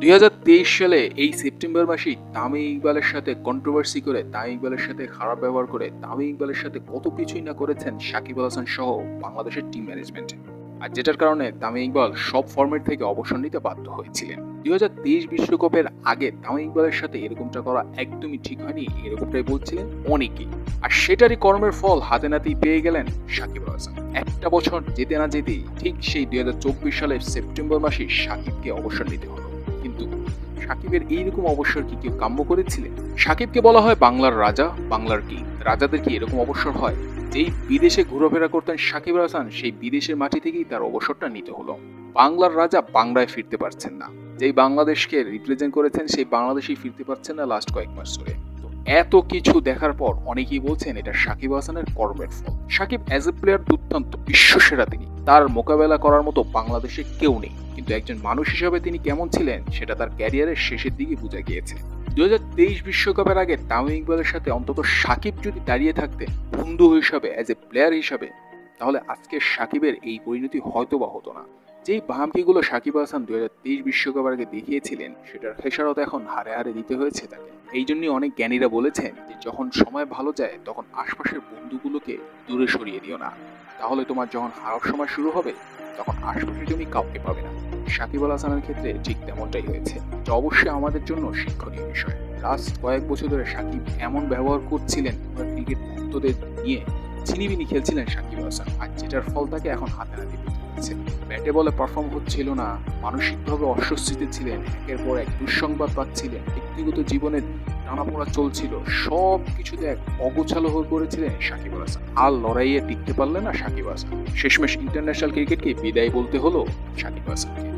2023 সালে এই সেপ্টেম্বর মাসেই তামিম ইকবালের সাথে কন্ট্রোভার্সি করে, তামিম ইকবালের সাথে খারাপ ব্যবহার করে, তামিম ইকবালের সাথে কত কিছুই না করেছেন সাকিব আল হাসান সহ বাংলাদেশের টিম ম্যানেজমেন্ট। আর যেটার কারণে তামিম ইকবাল সব ফরম্যাট থেকে অবসর নিতে বাধ্য হয়েছিলেন। 2023 বিশ্বকাপের আগে তামিম ইকবালের সাথে এরকমটা করা একদমই ঠিক হয়নি, এরকমটাই বলছিলেন অনেকেই। আর সেটারই কর্মের ফল হাতে নাতেই পেয়ে গেলেন সাকিব আল হাসান। একটা বছর যেতে না যেতেই ঠিক সেই 2024 সালের সেপ্টেম্বর মাসে সাকিবকে অবসর নিতে হলো। কিন্তু সাকিবের এইরকম অবসর কি কেউ কাম্য করেছিলেন? সাকিবকে বলা হয় বাংলার রাজা, বাংলার কিং। রাজাদের কি এরকম অবসর হয়? যেই বিদেশে ঘোরাফেরা করতেন সাকিব আল হাসান, সেই বিদেশের মাটি থেকেই তার অবসরটা নিতে হলো। বাংলার রাজা বাংলায় ফিরতে পারছেন না, যেই বাংলাদেশকে রিপ্রেজেন্ট করেছেন সেই বাংলাদেশেই ফিরতে পারছেন না লাস্ট কয়েক মাস ধরে। এত কিছু দেখার পর অনেকেই বলছেন এটা সাকিব হাসানের কর্মের ফল। সাকিব অ্যাজ এ প্লেয়ার দুর্দান্ত, বিশ্বসেরা তিনি, তার মোকাবেলা করার মতো বাংলাদেশে কেউ নেই। কিন্তু একজন মানুষ হিসেবে তিনি কেমন ছিলেন সেটা তার ক্যারিয়ারের শেষের দিকে বোঝা গিয়েছে। 2023 বিশ্বকাপের আগে তামিম ইকবালের সাথে অন্তত সাকিব যদি দাঁড়িয়ে থাকতেন বন্ধু হিসাবে, অ্যাজ এ প্লেয়ার হিসাবে, তাহলে আজকে সাকিবের এই পরিণতি হয়তো বা হতো না। যেই ভামকিগুলো সাকিব হাসান 2023 বিশ্বকাপের আগে দেখিয়েছিলেন সেটার খেসারত এখন হারে হারে দিতে হয়েছে তাকে। এই জন্যই অনেক জ্ঞানীরা বলেছেন যে যখন সময় ভালো যায় তখন আশপাশের বন্ধুগুলোকে দূরে সরিয়ে দিও না, তাহলে তোমার যখন খারাপ সময় শুরু হবে তখন আশপাশে তুমি কাউকে পাবে না। সাকিব আল হাসানের ক্ষেত্রে ঠিক তেমনটাই হয়েছে, যা অবশ্যই আমাদের জন্য শিক্ষণীয় বিষয়। লাস্ট কয়েক বছর ধরে সাকিব এমন ব্যবহার করছিলেন, ক্রিকেট ভক্তদের নিয়ে ছিনিবিনি খেলছিলেন সাকিব হাসান, আর যেটার ফল তাকে এখন হাতে নাতে পেতে হচ্ছে। ব্যাটে বলে পারফর্ম হচ্ছিল না, মানসিকভাবে অস্বস্তিতে ছিলেন, একের পর এক দুঃসংবাদ পাচ্ছিলেন, ব্যক্তিগত জীবনে টানাপোড়া চলছিল, সব কিছুতে এক অগোছালো হয়ে পড়েছিলেন সাকিব আল হাসান। আর লড়াইয়ে টিকতে পারলেন না সাকিব হাসান। শেষমেশ ইন্টারন্যাশনাল ক্রিকেটকে বিদায় বলতে হলো সাকিব হাসানকে।